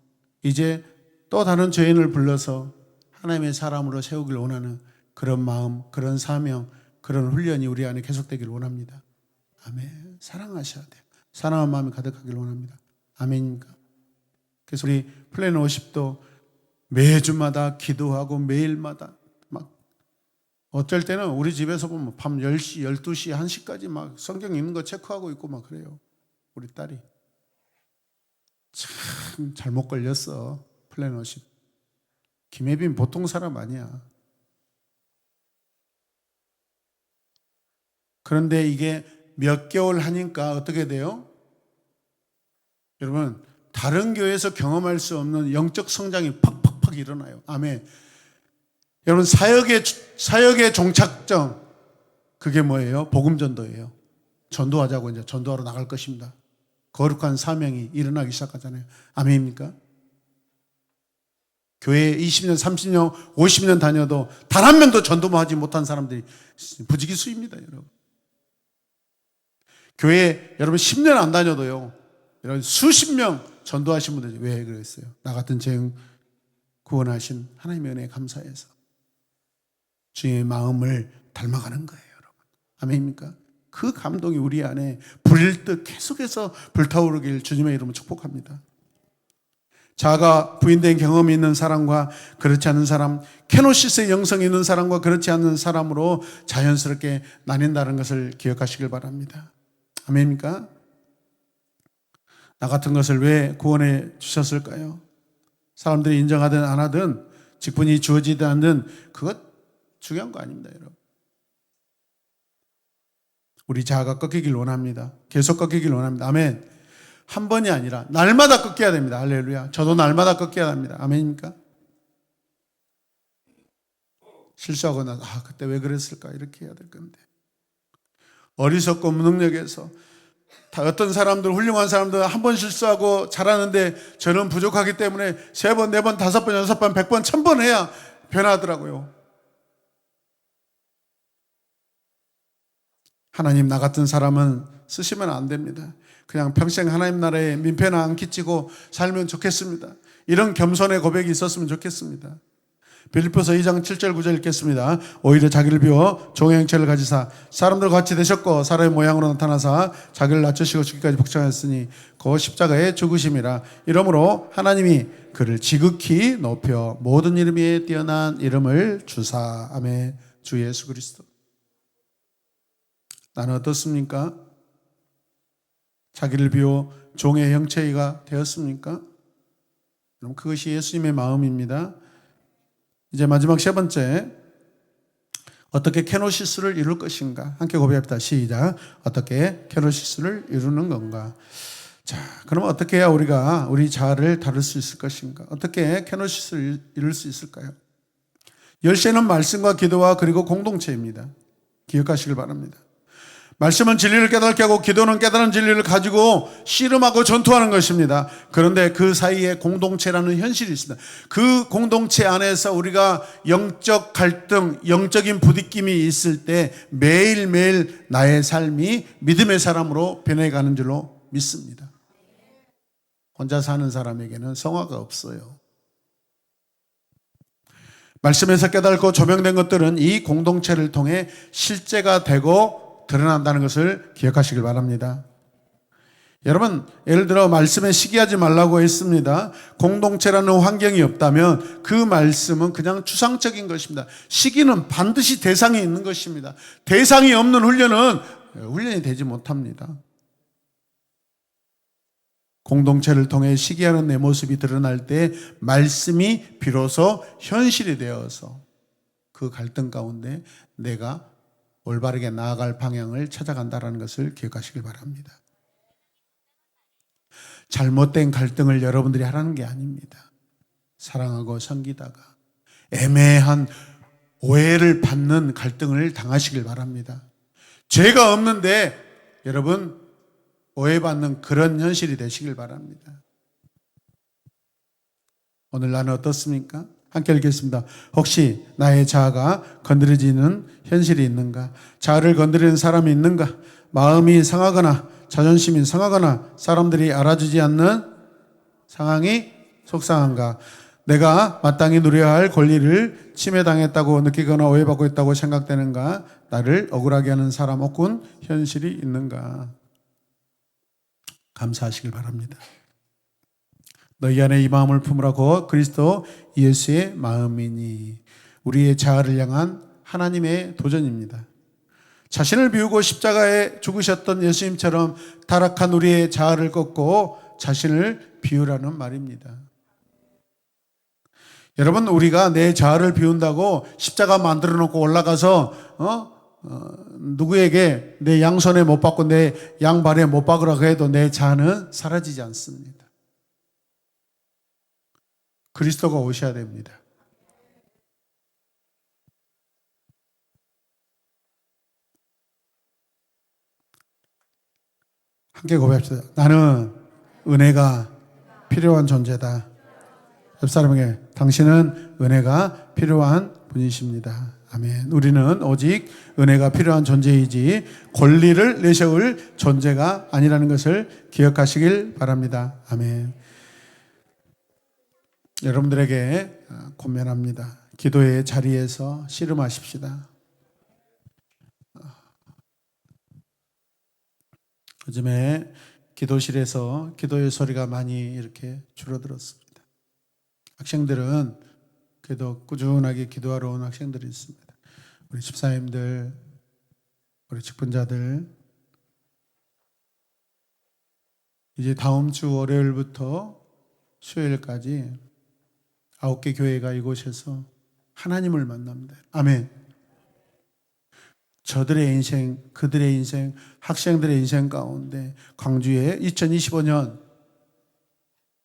이제 또 다른 죄인을 불러서 하나님의 사람으로 세우길 원하는 그런 마음, 그런 사명, 그런 훈련이 우리 안에 계속되길 원합니다. 아멘. 사랑하셔야 돼요. 사랑한 마음이 가득하길 원합니다. 아멘입니까? 그래서 우리 플랜 50도 매주마다 기도하고 매일마다 막 어쩔 때는 우리 집에서 보면 밤 10시, 12시, 1시까지 막 성경 읽는 거 체크하고 있고 막 그래요. 우리 딸이. 참 잘못 걸렸어. 플랜 50. 김혜빈 보통 사람 아니야. 그런데 이게 몇 개월 하니까 어떻게 돼요? 여러분, 다른 교회에서 경험할 수 없는 영적 성장이 팍팍팍 일어나요. 아멘. 여러분, 사역의 종착점, 그게 뭐예요? 복음 전도예요. 전도하자고 이제 전도하러 나갈 것입니다. 거룩한 사명이 일어나기 시작하잖아요. 아멘입니까? 교회 20년, 30년, 50년 다녀도 단 한 명도 전도만 하지 못한 사람들이 부지기수입니다, 여러분. 교회 여러분 10년 안 다녀도요, 이런 수십 명 전도하신 분들이 왜 그랬어요? 나 같은 죄인 구원하신 하나님의 은혜에 감사해서 주의 마음을 닮아가는 거예요, 여러분. 아멘입니까? 그 감동이 우리 안에 불일 듯 계속해서 불타오르길 주님의 이름으로 축복합니다. 자아가 부인된 경험이 있는 사람과 그렇지 않은 사람, 케노시스의 영성이 있는 사람과 그렇지 않은 사람으로 자연스럽게 나뉜다는 것을 기억하시길 바랍니다. 아멘입니까? 나 같은 것을 왜 구원해 주셨을까요? 사람들이 인정하든 안 하든, 직분이 주어지든 않든 그것 중요한 거 아닙니다, 여러분. 우리 자아가 꺾이길 원합니다. 계속 꺾이길 원합니다. 아멘. 한 번이 아니라 날마다 꺾여야 됩니다. 할렐루야. 저도 날마다 꺾여야 합니다. 아멘입니까? 실수하고 나서 그때 왜 그랬을까 이렇게 해야 될 건데, 어리석고 무능력해서 어떤 사람들, 훌륭한 사람들 한 번 실수하고 잘하는데 저는 부족하기 때문에 3번, 4번, 5번, 6번, 100번, 1000번 해야 변하더라고요. 하나님, 나 같은 사람은 쓰시면 안 됩니다. 그냥 평생 하나님 나라에 민폐나 안 끼치고 살면 좋겠습니다. 이런 겸손의 고백이 있었으면 좋겠습니다. 빌립보서 2장 7절 9절 읽겠습니다. 오히려 자기를 비워 종의 형체를 가지사 사람들과 같이 되셨고 사람의 모양으로 나타나사 자기를 낮추시고 죽기까지 복종하였으니 그 십자가의 죽으심이라. 이러므로 하나님이 그를 지극히 높여 모든 이름 위에 뛰어난 이름을 주사. 아멘. 주 예수 그리스도. 나는 어떻습니까? 자기를 비워 종의 형체가 되었습니까? 그럼 그것이 예수님의 마음입니다. 이제 마지막 3번째, 어떻게 케노시스를 이룰 것인가? 함께 고백합니다. 시작. 어떻게 케노시스를 이루는 건가? 자, 그러면 어떻게 해야 우리가 우리 자아를 다룰 수 있을 것인가? 어떻게 케노시스를 이룰 수 있을까요? 열쇠는 말씀과 기도와 그리고 공동체입니다. 기억하시길 바랍니다. 말씀은 진리를 깨닫게 하고 기도는 깨달은 진리를 가지고 씨름하고 전투하는 것입니다. 그런데 그 사이에 공동체라는 현실이 있습니다. 그 공동체 안에서 우리가 영적 갈등, 영적인 부딪힘이 있을 때 매일매일 나의 삶이 믿음의 사람으로 변해가는 줄로 믿습니다. 혼자 사는 사람에게는 성화가 없어요. 말씀에서 깨닫고 조명된 것들은 이 공동체를 통해 실제가 되고 드러난다는 것을 기억하시길 바랍니다. 여러분, 예를 들어 말씀에 시기하지 말라고 했습니다. 공동체라는 환경이 없다면 그 말씀은 그냥 추상적인 것입니다. 시기는 반드시 대상이 있는 것입니다. 대상이 없는 훈련은 훈련이 되지 못합니다. 공동체를 통해 시기하는 내 모습이 드러날 때 말씀이 비로소 현실이 되어서 그 갈등 가운데 내가 올바르게 나아갈 방향을 찾아간다는 것을 기억하시길 바랍니다. 잘못된 갈등을 여러분들이 하라는 게 아닙니다. 사랑하고 섬기다가 애매한 오해를 받는 갈등을 당하시길 바랍니다. 죄가 없는데 여러분 오해받는 그런 현실이 되시길 바랍니다. 오늘 나는 어떻습니까? 함께 읽겠습니다. 혹시 나의 자아가 건드려지는 현실이 있는가? 자아를 건드리는 사람이 있는가? 마음이 상하거나 자존심이 상하거나 사람들이 알아주지 않는 상황이 속상한가? 내가 마땅히 누려야 할 권리를 침해당했다고 느끼거나 오해받고 있다고 생각되는가? 나를 억울하게 하는 사람 혹은 현실이 있는가? 감사하시길 바랍니다. 너희 안에 이 마음을 품으라고 그리스도 예수의 마음이니. 우리의 자아를 향한 하나님의 도전입니다. 자신을 비우고 십자가에 죽으셨던 예수님처럼 타락한 우리의 자아를 꺾고 자신을 비우라는 말입니다. 여러분, 우리가 내 자아를 비운다고 십자가 만들어 놓고 올라가서 누구에게 내 양손에 못 박고 내 양발에 못 박으라고 해도 내 자아는 사라지지 않습니다. 그리스도가 오셔야 됩니다. 함께 고백합시다. 나는 은혜가 필요한 존재다. 옆 사람에게 당신은 은혜가 필요한 분이십니다. 아멘. 우리는 오직 은혜가 필요한 존재이지 권리를 내세울 존재가 아니라는 것을 기억하시길 바랍니다. 아멘. 여러분들에게 권면합니다. 기도의 자리에서 씨름하십시다. 요즘에 기도실에서 기도의 소리가 많이 이렇게 줄어들었습니다. 학생들은 그래도 꾸준하게 기도하러 온 학생들이 있습니다. 우리 집사님들, 우리 직분자들, 이제 다음 주 월요일부터 수요일까지 9개 교회가 이곳에서 하나님을 만납니다. 아멘. 저들의 인생, 그들의 인생, 학생들의 인생 가운데 광주에 2025년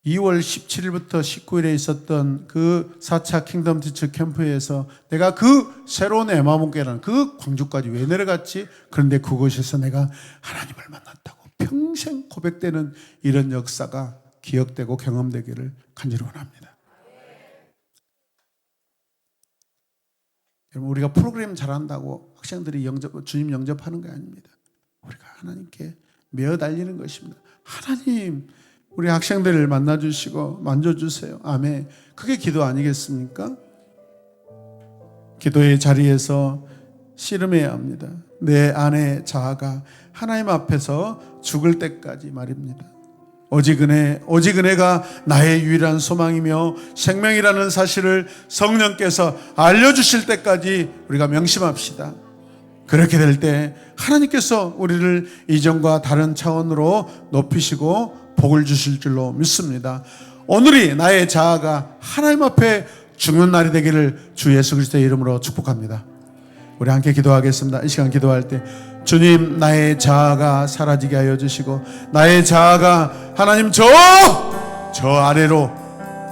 2월 17일부터 19일에 있었던 그 4차 킹덤 티처 캠프에서 내가 그 새로운 에마목교라는 그 광주까지 왜 내려갔지? 그런데 그곳에서 내가 하나님을 만났다고 평생 고백되는 이런 역사가 기억되고 경험되기를 간절히 원합니다. 여러분, 우리가 프로그램 잘한다고 학생들이 주님 영접하는 게 아닙니다. 우리가 하나님께 매어 달리는 것입니다. 하나님, 우리 학생들을 만나주시고 만져주세요. 아멘. 그게 기도 아니겠습니까? 기도의 자리에서 씨름해야 합니다. 내 안의 자아가 하나님 앞에서 죽을 때까지 말입니다. 오직 은혜가 나의 유일한 소망이며 생명이라는 사실을 성령께서 알려주실 때까지 우리가 명심합시다. 그렇게 될 때 하나님께서 우리를 이전과 다른 차원으로 높이시고 복을 주실 줄로 믿습니다. 오늘이 나의 자아가 하나님 앞에 죽는 날이 되기를 주 예수 그리스도의 이름으로 축복합니다. 우리 함께 기도하겠습니다. 이 시간 기도할 때 주님, 나의 자아가 사라지게 하여 주시고 나의 자아가 하나님 저 아래로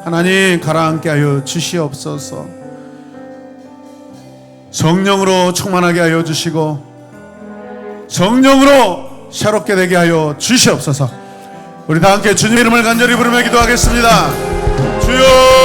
하나님 가라앉게 하여 주시옵소서. 성령으로 충만하게 하여 주시고 성령으로 새롭게 되게 하여 주시옵소서. 우리 다 함께 주님 이름을 간절히 부르며 기도하겠습니다. 주여